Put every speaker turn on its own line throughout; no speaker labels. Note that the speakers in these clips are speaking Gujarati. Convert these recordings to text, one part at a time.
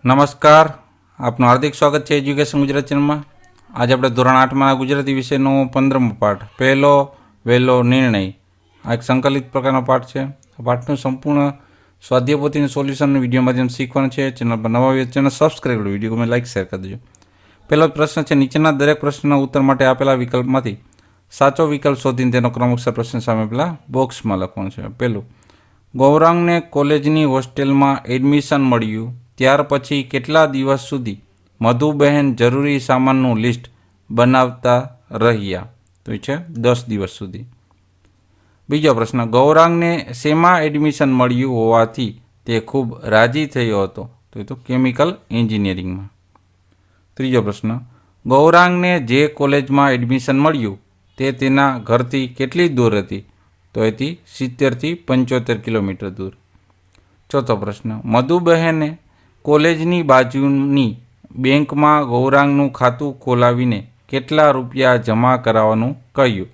નમસ્કાર, આપનું હાર્દિક સ્વાગત છે એજ્યુકેશન ગુજરાત ચેનલમાં. આજે આપણે ધોરણ 8માં ગુજરાતી વિષયનો 15મો પાઠ, પહેલો વહેલો નિર્ણય, આ એક સંકલિત પ્રકારનો પાઠ છે. આ પાઠનું સંપૂર્ણ સ્વાધ્યાય પોથીનું સોલ્યુશન વિડીયો માધ્યમ શીખવાનું છે. ચેનલ પર નવા હોય ચેનલ સબસ્ક્રાઈબ કરો, વિડીયો લાઈક શેર કરી દેજો. પહેલો પ્રશ્ન છે, નીચેના દરેક પ્રશ્નના ઉત્તર માટે આપેલા વિકલ્પમાંથી સાચો વિકલ્પ શોધીને તેનો ક્રમશઃ પ્રશ્ન સામે આપેલા બોક્સમાં લખવાનું છે. પહેલું, ગૌરાંગને કોલેજની હોસ્ટેલમાં એડમિશન મળ્યું ત્યાર પછી કેટલા દિવસ સુધી મધુબહેન જરૂરી સામાનનું લિસ્ટ બનાવતા રહ્યા? તો એ છે 10 દિવસ સુધી. બીજો પ્રશ્ન, ગૌરાંગને શેમાં એડમિશન મળ્યું હોવાથી તે ખૂબ રાજી થયો હતો? તો એ તો કેમિકલ એન્જિનિયરિંગમાં. ત્રીજો પ્રશ્ન, ગૌરાંગને જે કોલેજમાં એડમિશન મળ્યું તે તેના ઘરથી કેટલી દૂર હતી? તો એથી 70થી 75 કિલોમીટર દૂર. ચોથો પ્રશ્ન, મધુબહેને કોલેજની બાજુની બેંકમાં ગૌરાંગનું ખાતું ખોલાવીને કેટલા રૂપિયા જમા કરાવવાનું કહ્યું?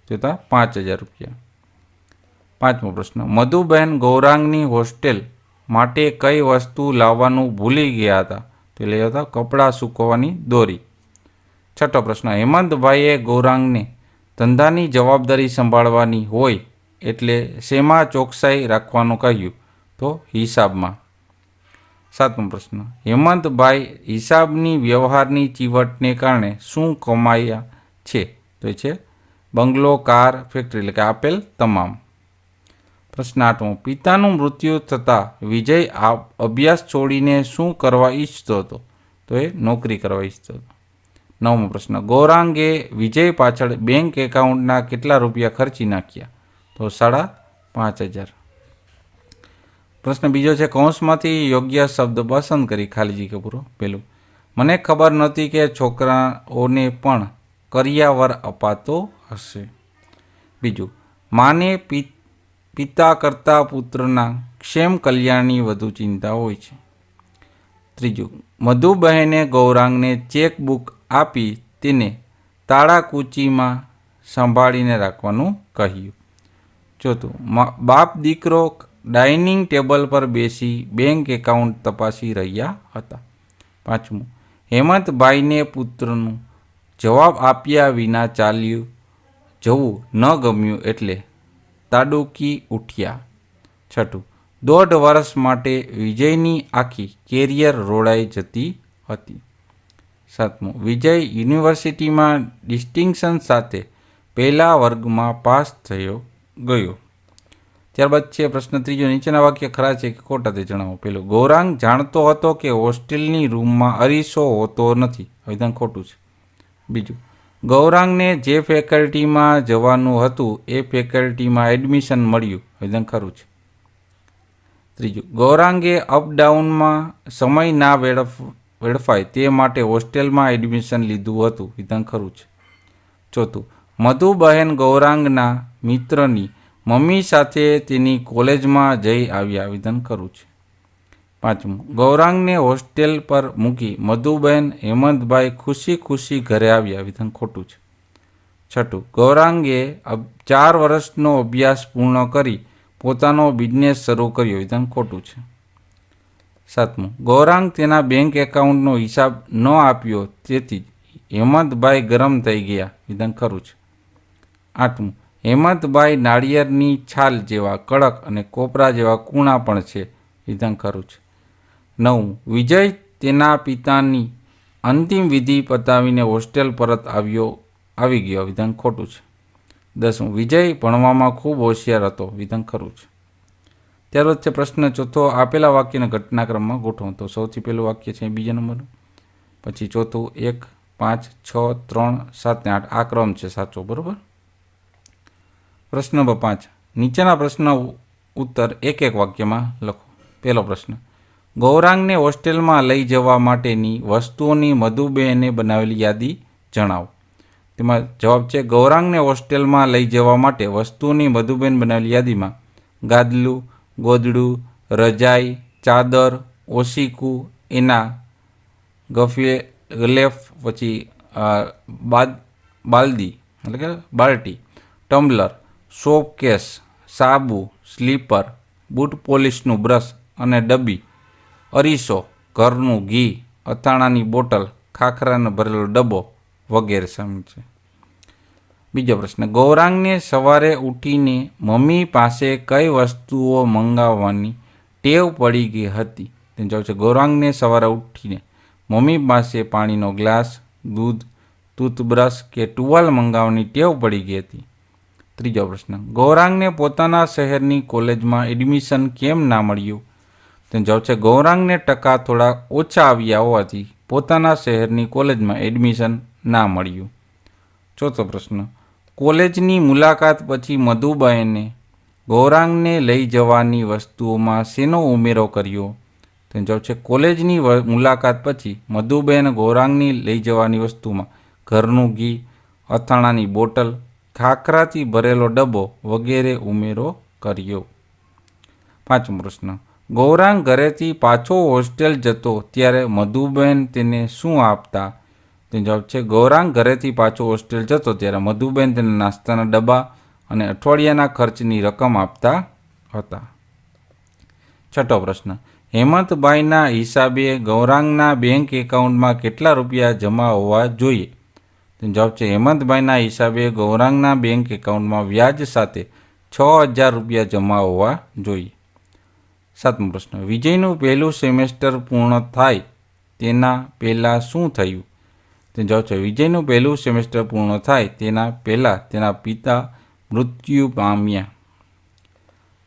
તો હતા 5000 રૂપિયા. પાંચમો પ્રશ્ન, મધુબહેન ગૌરાંગની હોસ્ટેલ માટે કઈ વસ્તુ લાવવાનું ભૂલી ગયા હતા? તો લઈ હતા કપડાં સૂકવવાની દોરી. છઠ્ઠો પ્રશ્ન, હેમંતભાઈએ ગૌરાંગને ધંધાની જવાબદારી સંભાળવાની હોય એટલે શેમાં ચોકસાઈ રાખવાનું કહ્યું? તો હિસાબમાં. સાતમો પ્રશ્ન, હેમંતભાઈ હિસાબની વ્યવહારની ચીવટને કારણે શું કમાયા છે? તો એ છે બંગલો, કાર, ફેક્ટરી, એટલે કે આપેલ તમામ. પ્રશ્ન આઠમો, પિતાનું મૃત્યુ થતાં વિજય અભ્યાસ છોડીને શું કરવા ઈચ્છતો હતો? તો એ નોકરી કરવા ઈચ્છતો હતો. નવમો પ્રશ્ન, ગૌરાંગે વિજય પાછળ બેંક એકાઉન્ટના કેટલા રૂપિયા ખર્ચી નાખ્યા? તો 5,500. પ્રશ્ન બીજો છે, કૌંસમાંથી યોગ્ય શબ્દ પસંદ કરી ખાલી જગ્યા પૂરો. પહેલું, મને ખબર નહોતી કે છોકરાઓને પણ કરિયાવર અપાતો હશે. બીજું, માને પિતા કરતાં પુત્રના ક્ષેમ કલ્યાણની વધુ ચિંતા હોય છે. ત્રીજું, મધુબહેને ગૌરાંગને ચેકબુક આપી તેને તાળાકૂચીમાં સંભાળીને રાખવાનું કહ્યું. ચોથું, બાપ દીકરો ડાઇનિંગ ટેબલ પર બેસી બેંક એકાઉન્ટ તપાસી રહ્યા હતા. પાંચમું, હેમંતભાઈને પુત્રનું જવાબ આપ્યા વિના ચાલ્યું જવું ન ગમ્યું એટલે તાડુકી ઉઠ્યા. છઠ્ઠું, 1.5 વર્ષ માટે વિજયની આખી કેરિયર રોડાઈ જતી હતી. સાતમું, વિજય યુનિવર્સિટીમાં ડિસ્ટિંક્શન સાથે પહેલા વર્ગમાં પાસ થયો ગયો. ત્યારબાદ છે પ્રશ્ન ત્રીજો, નીચેના વાક્ય ખરા છે કે ખોટા તે જણાવો. પહેલું, ગૌરાંગ જાણતો હતો કે હોસ્ટેલની રૂમમાં અરીસો હોતો નથી. વિધાન ખોટું છે. બીજું, ગૌરાંગને જે ફેકલ્ટીમાં જવાનું હતું એ ફેકલ્ટીમાં એડમિશન મળ્યું. વિધાન ખરું છે. ત્રીજું, ગૌરાંગે અપડાઉનમાં સમય ના વેડફાય તે માટે હોસ્ટેલમાં એડમિશન લીધું હતું. વિધાન ખરું છે. ચોથું, મધુબહેન ગૌરાંગના મિત્રની મમ્મી સાથે તેની કોલેજમાં જઈ આવ્યા. વિધાન ખરું છે. પાંચમું, ગૌરાંગને હોસ્ટેલ પર મૂકી મધુબહેન હેમંતભાઈ ખુશી ખુશી ઘરે આવ્યા. વિધાન ખોટું છે. છઠ્ઠું, ગૌરાંગે 4 વર્ષનો અભ્યાસ પૂર્ણ કરી પોતાનો બિઝનેસ શરૂ કર્યો. વિધાન ખોટું છે. સાતમું, ગૌરાંગ તેના બેંક એકાઉન્ટનો હિસાબ ન આપ્યો તેથી હેમંતભાઈ ગરમ થઈ ગયા. વિધાન ખરું છે. આઠમું, હેમંતભાઈ નાળિયેરની છાલ જેવા કડક અને કોપરા જેવા કૂણા પણ છે. વિધાન ખરું છે. નવમું, વિજય તેના પિતાની અંતિમ વિધિ પતાવીને હોસ્ટેલ પરત આવી ગયો. વિધાન ખોટું છે. દસમું, વિજય ભણવામાં ખૂબ હોશિયાર હતો. વિધાન ખરું છે. ત્યારબાદ છે પ્રશ્ન ચોથો, આપેલા વાક્યના ઘટનાક્રમમાં ગોઠવો. તો સૌથી પહેલું વાક્ય છે બીજા નંબરનું, પછી ચોથું 1, 5, 6, 3, 7 ને 8 આ ક્રમ છે સાચો. બરાબર. પ્રશ્ન નંબર 5, નીચેના પ્રશ્ન ઉત્તર એક વાક્યમાં લખો. પહેલો પ્રશ્ન, ગૌરાંગને હોસ્ટેલમાં લઈ જવા માટેની વસ્તુઓની મધુબહેને બનાવેલી યાદી જણાવો. તેમાં જવાબ છે, ગૌરાંગને હોસ્ટેલમાં લઈ જવા માટે વસ્તુઓની મધુબહેન બનાવેલી યાદીમાં ગાદલું, ગોદડું, રજાઈ, ચાદર, ઓશીકું, એના ગલેફ, પછી બાલદી એટલે કે બાલ્ટી, ટમ્બલર, સોપ કેસ, સાબુ, સ્લીપર, બૂટ પોલિશનું બ્રશ અને ડબ્બી, અરીસો, ઘરનું ઘી, અથાણાની બોટલ, ખાખરાનો ભરેલો ડબ્બો વગેરે સામેલ છે. બીજો પ્રશ્ન, ગૌરાંગને સવારે ઉઠીને મમ્મી પાસે કઈ વસ્તુઓ મંગાવવાની ટેવ પડી ગઈ હતી? તેનો જવાબ છે ગૌરાંગને સવારે ઉઠીને મમ્મી પાસે પાણીનો ગ્લાસ, દૂધ, ટૂથબ્રશ કે ટુવાલ મંગાવવાની ટેવ પડી ગઈ હતી. ત્રીજો પ્રશ્ન, ગૌરાંગને પોતાના શહેરની કોલેજમાં એડમિશન કેમ ના મળ્યું? તેનો જવાબ છે ગૌરાંગને ટકા થોડા ઓછા આવ્યા હોવાથી પોતાના શહેરની કોલેજમાં એડમિશન ના મળ્યું. ચોથો પ્રશ્ન, કોલેજની મુલાકાત પછી મધુબાઈને ગૌરાંગને લઈ જવાની વસ્તુઓમાં શેનો ઉમેરો કર્યો? તેનો જવાબ છે કોલેજની મુલાકાત પછી મધુબેન ગૌરાંગની લઈ જવાની વસ્તુમાં ઘરનું ઘી, અથાણાની બોટલ, ખાખરાથી ભરેલો ડબ્બો વગેરે ઉમેરો કર્યો. પાંચમો પ્રશ્ન, ગૌરાંગ ઘરેથી પાછો હોસ્ટેલ જતો ત્યારે મધુબેન તેને શું આપતા? તેનો જવાબ છે ગૌરાંગ ઘરેથી પાછો હોસ્ટેલ જતો ત્યારે મધુબેન તેને નાસ્તાના ડબ્બા અને અઠવાડિયાના ખર્ચની રકમ આપતા હતા. છઠ્ઠો પ્રશ્ન, હેમંતભાઈના હિસાબે ગૌરાંગના બેંક એકાઉન્ટમાં કેટલા રૂપિયા જમા હોવા જોઈએ? તેનો જવાબ છે હેમંતભાઈના હિસાબે ગૌરાંગના બેંક એકાઉન્ટમાં વ્યાજ સાથે 6,000 રૂપિયા જમા હોવા જોઈએ. સાતમો પ્રશ્ન, વિજયનું પહેલું સેમેસ્ટર પૂર્ણ થાય તેના પહેલાં શું થયું? તેનો જવાબ છે વિજયનું પહેલું સેમેસ્ટર પૂર્ણ થાય તેના પહેલાં તેના પિતા મૃત્યુ પામ્યા.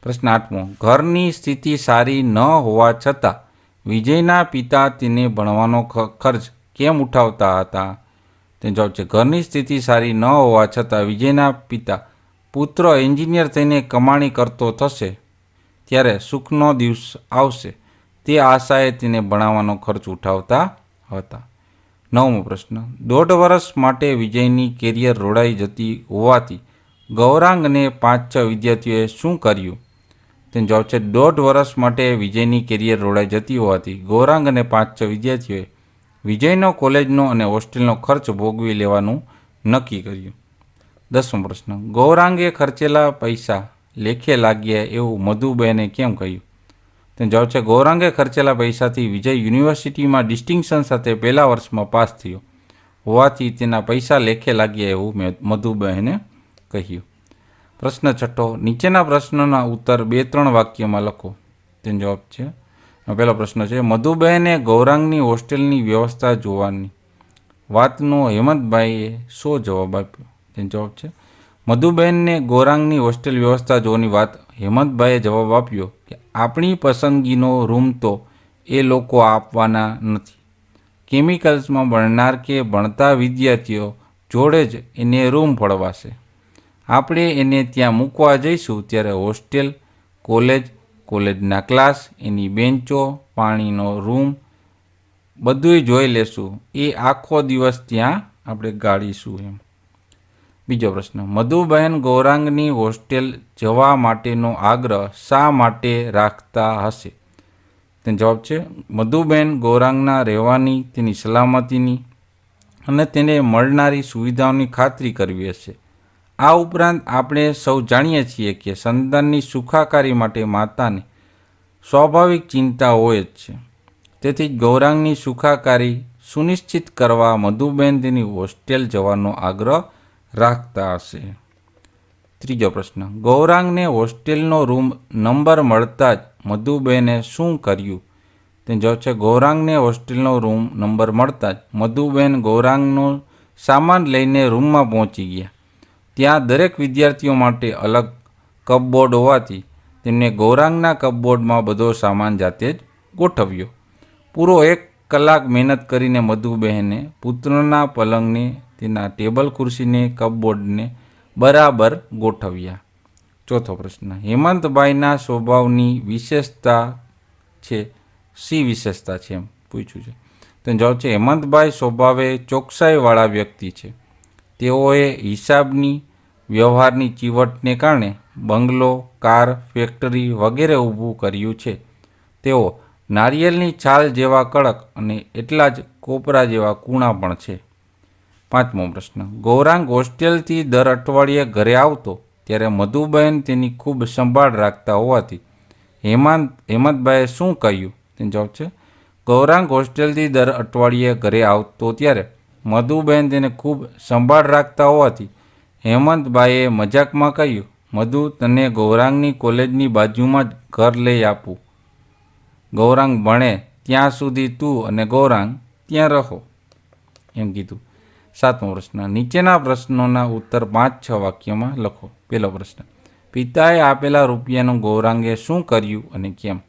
પ્રશ્ન આઠમો, ઘરની સ્થિતિ સારી ન હોવા છતાં વિજયના પિતા તેને ભણવાનો ખર્ચ કેમ ઉઠાવતા હતા? તેનો જવાબ છે ઘરની સ્થિતિ સારી ન હોવા છતાં વિજયના પિતા પુત્ર એન્જિનિયર થઈને કમાણી કરતો થશે ત્યારે સુખનો દિવસ આવશે તે આશાએ તેને ભણાવવાનો ખર્ચ ઉઠાવતા હતા. નવમો પ્રશ્ન, 1.5 વર્ષ માટે વિજયની કેરિયર રોડાઈ જતી હોવાથી ગૌરાંગ અને 5-6 વિદ્યાર્થીઓએ શું કર્યું? તેનો જવાબ છે 1.5 વર્ષ માટે વિજયની કેરિયર રોડાઈ જતી હોવાથી ગૌરાંગ અને 5-6 વિદ્યાર્થીઓએ વિજયનો કોલેજનો અને હોસ્ટેલનો ખર્ચ ભોગવી લેવાનું નક્કી કર્યું. 10મો પ્રશ્ન, ગૌરાંગે ખર્ચેલા પૈસા લેખે લાગ્યા એવું મધુબેને કેમ કહ્યું? તેનો જવાબ છે ગૌરાંગે ખર્ચેલા પૈસાથી વિજય યુનિવર્સિટીમાં ડિસ્ટિંક્શન સાથે પહેલા વર્ષમાં પાસ થયો હોવાથી તેના પૈસા લેખે લાગ્યા એવું મધુબેને કહ્યું. પ્રશ્ન છઠ્ઠો, નીચેના પ્રશ્નોના ઉત્તર 2-3 વાક્યમાં લખો. તેનો જવાબ છે, પહેલો પ્રશ્ન છે મધુબેને ગૌરાંગની હોસ્ટેલની વ્યવસ્થા જોવાની વાતનો હેમંતભાઈએ શો જવાબ આપ્યો? તેનો જવાબ છે મધુબેનને ગૌરાંગની હોસ્ટેલ વ્યવસ્થા જોવાની વાત હેમંતભાઈએ જવાબ આપ્યો કે આપણી પસંદગીનો રૂમ તો એ લોકો આપવાના નથી. કેમિકલ્સમાં ભણનાર કે ભણતા વિદ્યાર્થીઓ જોડે જ એને રૂમ ફળવાશે. આપણે એને ત્યાં મૂકવા જઈશું ત્યારે હોસ્ટેલ, કોલેજના ક્લાસ, એની બેન્ચો, પાણીનો રૂમ બધુંય જોઈ લેશું. એ આખો દિવસ ત્યાં આપણે ગાળીશું એમ. બીજો પ્રશ્ન, મધુબહેન ગૌરાંગની હોસ્ટેલ જવા માટેનો આગ્રહ શા માટે રાખતા હશે? તેનો જવાબ છે મધુબહેન ગૌરાંગના રહેવાની, તેની સલામતીની અને તેને મળનારી સુવિધાઓની ખાતરી કરવી હશે. આ ઉપરાંત આપણે સૌ જાણીએ છીએ કે સંતાનની સુખાકારી માટે માતાને સ્વાભાવિક ચિંતા હોય જ છે. તેથી જ ગૌરાંગની સુખાકારી સુનિશ્ચિત કરવા મધુબેન તેની હોસ્ટેલ જવાનો આગ્રહ રાખતા હશે. ત્રીજો પ્રશ્ન, ગૌરાંગને હોસ્ટેલનો રૂમ નંબર મળતા જ મધુબેને શું કર્યું? તેનો જવાબ છે ગૌરાંગને હોસ્ટેલનો રૂમ નંબર મળતા જ મધુબેન ગૌરાંગનો સામાન લઈને રૂમમાં પહોંચી ગયા. ત્યાં દરેક વિદ્યાર્થીઓ માટે અલગ કપબોર્ડ હોવાથી તેમને ગૌરાંગના કપબોર્ડમાં બધો સામાન જાતે જ ગોઠવ્યો. પૂરો 1 કલાક મહેનત કરીને મધુબહેને પુત્રના પલંગને, તેના ટેબલ ખુરશીને, કપબોર્ડને બરાબર ગોઠવ્યા. ચોથો પ્રશ્ન, હેમંતભાઈના સ્વભાવની વિશેષતા છે, શી વિશેષતા છે એમ પૂછ્યું છે. તો જવાબ છે હેમંતભાઈ સ્વભાવે ચોકસાઈવાળા વ્યક્તિ છે. તેઓએ હિસાબની વ્યવહારની ચીવટને કારણે બંગલો, કાર, ફેક્ટરી વગેરે ઊભું કર્યું છે. તેઓ નારિયેળની છાલ જેવા કડક અને એટલા જ કોપરા જેવા કૂણા પણ છે. પાંચમો પ્રશ્ન, ગૌરાંગ હોસ્ટેલથી દર અઠવાડિયે ઘરે આવતો ત્યારે મધુબહેન તેની ખૂબ સંભાળ રાખતા હોવાથી હેમંતભાઈએ શું કહ્યું? તેનો જવાબ છે ગૌરાંગ હોસ્ટેલથી દર અઠવાડિયે ઘરે આવતો ત્યારે મધુબેન તેને ખૂબ સંભાળ રાખતા હોવાથી હેમંતબાઈએ મજાકમાં કહ્યું, મધુ, તને ગૌરાંગની કોલેજની બાજુમાં જ ઘર લઈ આપું. ગૌરાંગ ભણે ત્યાં સુધી તું અને ગૌરાંગ ત્યાં રહો, એમ કીધું. 7મો પ્રશ્ન. નીચેના પ્રશ્નોના ઉત્તર 5-6 વાક્યમાં લખો. પહેલો પ્રશ્ન. પિતાએ આપેલા રૂપિયાનું ગૌરાંગે શું કર્યું અને કેમ?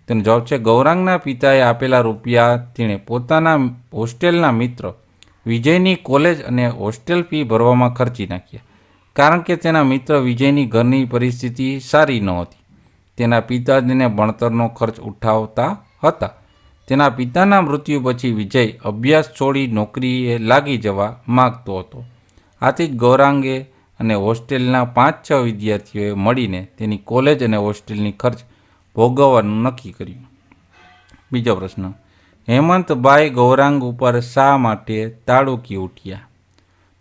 તેનો જવાબ છે, ગૌરાંગના પિતાએ આપેલા રૂપિયા તેણે પોતાના હોસ્ટેલના મિત્ર વિજયની કોલેજ અને હોસ્ટેલ ફી ભરવામાં ખર્ચી નાખ્યા. કારણ કે તેના મિત્ર વિજયની ઘરની પરિસ્થિતિ સારી નહોતી. તેના પિતા તેને ભણતરનો ખર્ચ ઉઠાવતા હતા. તેના પિતાના મૃત્યુ પછી વિજય અભ્યાસ છોડી નોકરીએ લાગી જવા માગતો હતો. આથી જ ગૌરાંગે અને હોસ્ટેલના 5-6 વિદ્યાર્થીઓએ મળીને તેની કોલેજ અને હોસ્ટેલની ખર્ચ ભોગવવાનું નક્કી કર્યું. બીજો પ્રશ્ન. હેમંતભાઈ ગૌરાંગ ઉપર શા માટે તાડુકી ઉઠ્યા?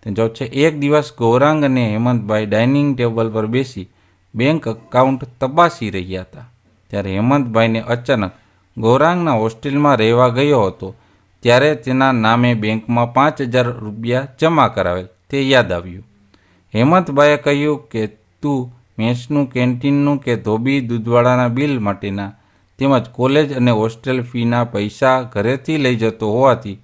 તેનો જવાબ છે, એક દિવસ ગૌરાંગ અને હેમંતભાઈ ડાઇનિંગ ટેબલ પર બેસી બેંક એકાઉન્ટ તપાસી રહ્યા હતા. ત્યારે હેમંતભાઈને અચાનક ગૌરાંગના હોસ્ટેલમાં રહેવા ગયો હતો ત્યારે તેના નામે બેંકમાં 5,000 રૂપિયા જમા કરાવેલ તે યાદ આવ્યું. હેમંતભાઈએ કહ્યું કે તું મેસનું, કેન્ટીનનું કે ધોબી દૂધવાળાના બિલ માટેના તેમજ કોલેજ અને હોસ્ટેલ ફીના પૈસા ઘરેથી લઈ જતો હોવાથી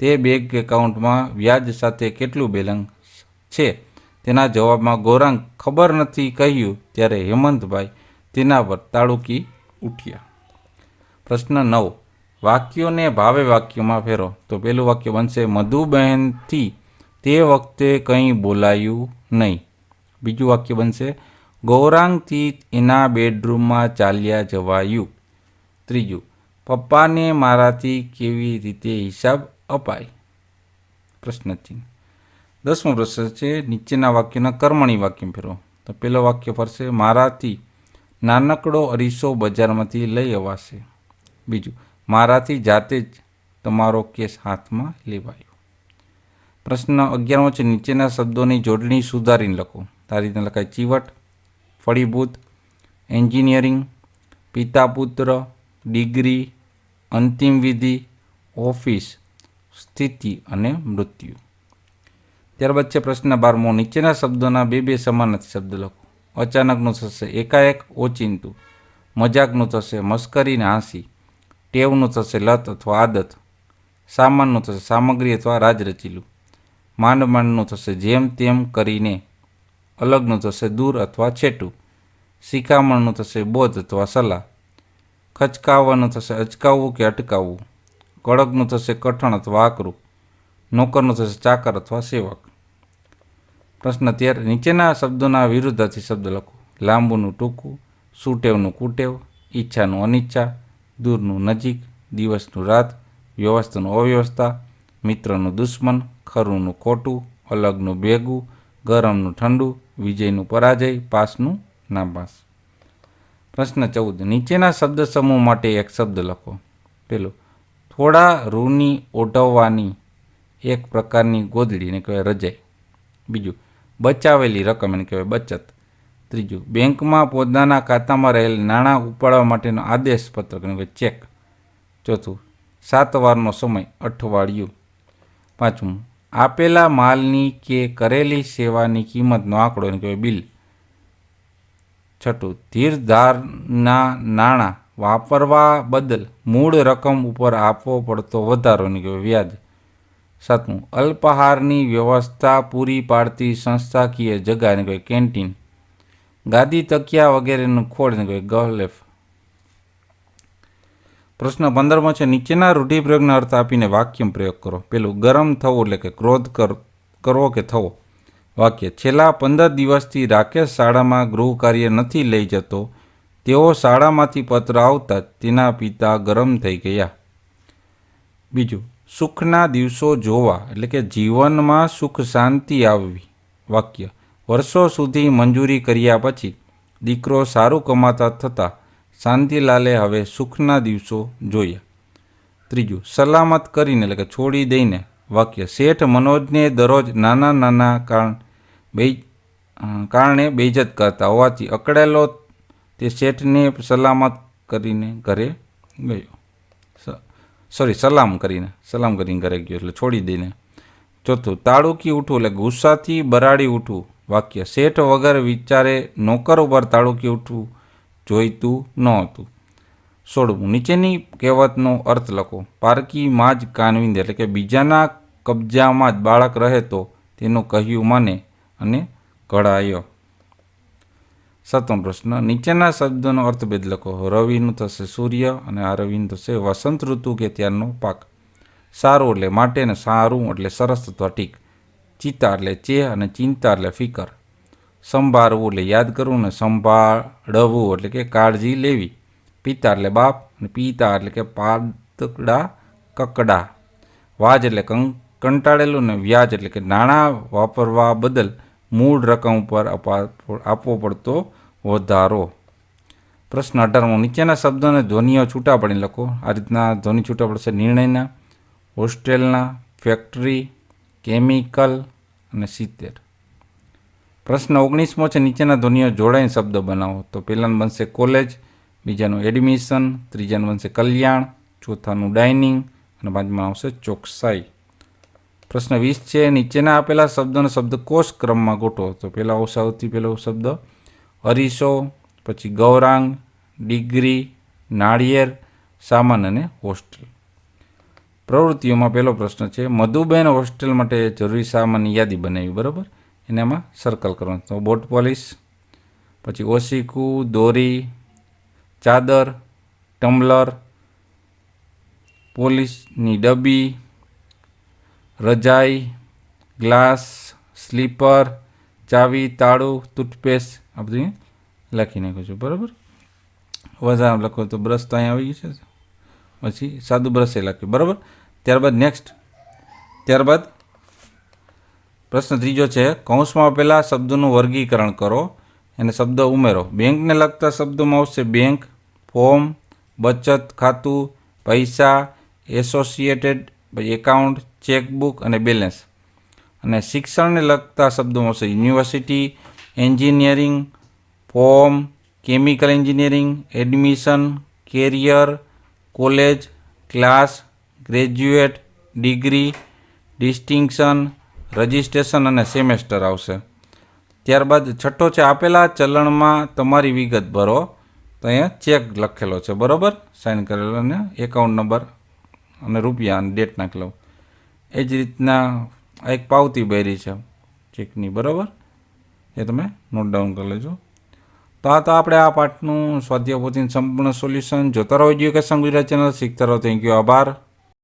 તે બેંક એકાઉન્ટમાં વ્યાજ સાથે કેટલું બેલેન્સ છે તેના જવાબમાં ગૌરાંગ ખબર નથી કહ્યું ત્યારે હેમંતભાઈ તેના પર તાડુકી ઉઠ્યા. પ્રશ્ન 9. વાક્યોને ભાવે વાક્યોમાં ફેરવો. તો પહેલું વાક્ય બનશે, મધુબહેનથી તે વખતે કંઈ બોલાયું નહીં. બીજું વાક્ય બનશે, ગૌરાંગથી એના બેડરૂમમાં ચાલ્યા જવાયું. ત્રીજું, પપ્પાને મારાથી કેવી રીતે હિસાબ અપાય? પ્રશ્નચિહ્ન. 10મો પ્રશ્ન છે, નીચેના વાક્યના કર્મણી વાક્ય ફેરવો. તો પહેલો વાક્ય ફરશે, મારાથી નાનકડો અરીસો બજારમાંથી લઈ અવાશે. બીજું, મારાથી જાતે જ તમારો કેસ હાથમાં લેવાયો. પ્રશ્ન 11મો છે, નીચેના શબ્દોની જોડણી સુધારીને લખો. આ રીતે લખાય, ચીવટ, ફળીભૂત, એન્જિનિયરિંગ, પિતા પુત્ર, ડિગ્રી, અંતિમ વિધિ, ઓફિસ, સ્થિતિ અને મૃત્યુ. ત્યારબાદ છે પ્રશ્ન 12મો, નીચેના શબ્દોના બે સમાનાર્થી શબ્દ લખો. અચાનકનું થશે એકાએક, ઓચિંતું. મજાકનું થશે મસ્કરી ને હાંસી. ટેવનું થશે લત અથવા આદત. સામાનનું થશે સામગ્રી અથવા રાજરચીલું. માંડ માંડનું થશે જેમ તેમ કરીને. અલગનું થશે દૂર અથવા છેટું. શિખામણનું થશે બોધ અથવા સલાહ. ખચકાવવાનું થશે અચકાવવું કે અટકાવવું. કડકનું થશે કઠણ અથવા આકરું. નોકરનું થશે ચાકર અથવા સેવક. પ્રશ્ન 13, નીચેના શબ્દોના વિરુદ્ધાર્થી શબ્દ લખો. લાંબુનું ટૂંકું, સુટેવનું કુટેવ, ઈચ્છાનું અનિચ્છા, દૂરનું નજીક, દિવસનું રાત, વ્યવસ્થાનું અવ્યવસ્થા, મિત્રનું દુશ્મન, ખરુંનું ખોટું, અલગનું ભેગું, ગરમનું ઠંડુ, વિજયનું પરાજય, પાસનું નાપાસ. પ્રશ્ન 14, નીચેના શબ્દ સમૂહ માટે એક શબ્દ લખો. પેલો, થોડા રૂની ઓઢવવાની એક પ્રકારની ગોદડી એને કહેવાય રજાઈ. બીજું, બચાવેલી રકમ એને કહેવાય બચત. ત્રીજું, બેંકમાં પોતાના ખાતામાં રહેલ નાણાં ઉપાડવા માટેનો આદેશ પત્રક એને કહેવાય ચેક. ચોથું, 7 વારનો સમય અઠવાડિયું. પાંચમું, આપેલા માલની કે કરેલી સેવાની કિંમતનો આંકડો એને કહેવાય બિલ. છઠ્ઠું, ધીરધારના નાણાં વાપરવા બદલ મૂળ રકમ ઉપર આપવો પડતો વધારો એને કહેવાય વ્યાજ. સાતમું, અલ્પાહારની વ્યવસ્થા પૂરી પાડતી સંસ્થાકીય જગા એને કહેવાય કેન્ટીન. ગાદી તકિયા વગેરેનું ખોળ એને કહેવાય ગલેફ. પ્રશ્ન 15મો છે, નીચેના રૂઢિપ્રયોગનો અર્થ આપીને વાક્ય પ્રયોગ કરો. પેલું, ગરમ થવું એટલે કે ક્રોધ કરવો કે થવો. વાક્ય, છેલ્લા 15 દિવસથી રાકેશ શાળામાં ગૃહ કાર્ય નથી લઈ જતો. તેઓ શાળામાંથી પત્ર આવતા જ તેના પિતા ગરમ થઈ ગયા. બીજું, સુખના દિવસો જોવા એટલે કે જીવનમાં સુખ શાંતિ આવવી. વાક્ય, વર્ષો સુધી મંજૂરી કર્યા પછી દીકરો સારું કમાતા થતાં શાંતિલાલે હવે સુખના દિવસો જોયા. ત્રીજું, સલામત કરીને એટલે કે છોડી દઈને. વાક્ય, શેઠ મનોજને દરરોજ નાના કારણે બેઇજ્જત કરતા હોવાથી અકળાયેલો તે શેઠને સલામત કરીને ઘરે ગયો. સલામ કરીને કરે ગયો એટલે છોડી દઈને. ચોથું, તાળુકી ઉઠવું એટલે ગુસ્સાથી બરાડી ઉઠવું. વાક્ય, શેઠ વગર વિચારે નોકર ઉપર તાળુકી ઉઠવું જોઈતું નહોતું. 16, નીચેની કહેવતનો અર્થ લખો. પારકી માં જ કાનવિંદ એટલે કે બીજાના કબજામાં જ બાળક રહે તો તેનું કહ્યું માને અને ઘડાયો. 7મો પ્રશ્ન, નીચેના શબ્દોનો અર્થભેદ લખો. રવિનું થશે સૂર્ય અને આ રવિનું થશે વસંત ઋતુ કે ત્યારનો પાક. સારું એટલે માટે અને સારું એટલે સરસ અથવા ઠીક. ચિતા એટલે ચે અને ચિંતા એટલે ફિકર. સંભાળવું એટલે યાદ કરવું ને સંભાળવું એટલે કે કાળજી લેવી. પિતા એટલે બાપ અને પિતા એટલે કે પાતળા કકડા. વાજ એટલે કંટાળેલું ને વ્યાજ એટલે કે નાણાં વાપરવા બદલ મૂળ રકમ ઉપર આપવો પડતો વધારો. પ્રશ્ન 18મો, નીચેના શબ્દોને ધ્વનિઓ છૂટા પાડીને લખો. આ રીતના ધ્વનિ છૂટા પડશે. નિર્ણયના, હોસ્ટેલના, ફેક્ટરી, કેમિકલ અને 70. પ્રશ્ન 19મો છે, નીચેના ધ્વનિઓ જોડાઈને શબ્દ બનાવો. તો પહેલાનું બનશે કોલેજ, બીજાનું એડમિશન, ત્રીજાનું બનશે કલ્યાણ, ચોથાનું ડાઇનિંગ અને પાંચમાનું આવશે ચોકસાઈ. પ્રશ્ન 20 છે, નીચેના આપેલા શબ્દોનો શબ્દકોશ ક્રમમાં ગોઠવો. તો પહેલાં સૌથી પહેલો શબ્દ અરીસો, પછી ગૌરાંગ, ડિગ્રી, નાળિયેર, સામાન અને હોસ્ટેલ. પ્રવૃત્તિઓમાં પહેલો પ્રશ્ન છે, મધુબેન હોસ્ટેલ માટે જરૂરી સામાનની યાદી બનાવી. બરાબર, એને આમાં સર્કલ કરવાનું. તો બોટ પોલિશ, પછી ઓશીકું, દોરી, ચાદર, ટમ્બલર, પોલીસની ડબ્બી, રજાઈ, ગ્લાસ, સ્લીપર, ચાવી, તાળું, ટૂથપેસ્ટ, આ બધું લખી નાખ્યું છું. બરાબર, વધારે લખો તો બ્રશ તો અહીંયા આવી ગયું છે, પછી સાદું બ્રશ એ લખ્યું. બરાબર, ત્યારબાદ પ્રશ્ન 3 છે, કૌંસમાં આપેલા શબ્દોનું વર્ગીકરણ કરો અને શબ્દ ઉમેરો. બેંકને લગતા શબ્દોમાં આવશે બેંક, ફોર્મ, બચત ખાતું, પૈસા, એસોસિએટેડ, એકાઉન્ટ, ચેકબુક અને બેલેન્સ. અને શિક્ષણને લગતા શબ્દોમાં આવશે university, engineering, form, chemical engineering, admission, career, college, class, graduate, degree, distinction, registration અને સેમેસ્ટર આવશે. ત્યારબાદ 6 છે, આપેલા ચલણમાં તમારી વિગત ભરો. તો અહીંયા ચેક લખેલો છે. બરાબર, સાઇન કરેલો અને એકાઉન્ટ નંબર અને રૂપિયા અને ડેટ નાખેલો. એ જ રીતના આ એક પાવતી ભરી છે ચેકની. બરાબર, એ તમે નોટ ડાઉન કરી લેજો. તો આપણે આ પાઠનું સ્વાધ્યાય પોથીનું સંપૂર્ણ સોલ્યુશન જોતા રહો. એજ્યુકેશન ગુજરાત ચેનલ શીખતા રહો. થેન્ક યુ, આભાર.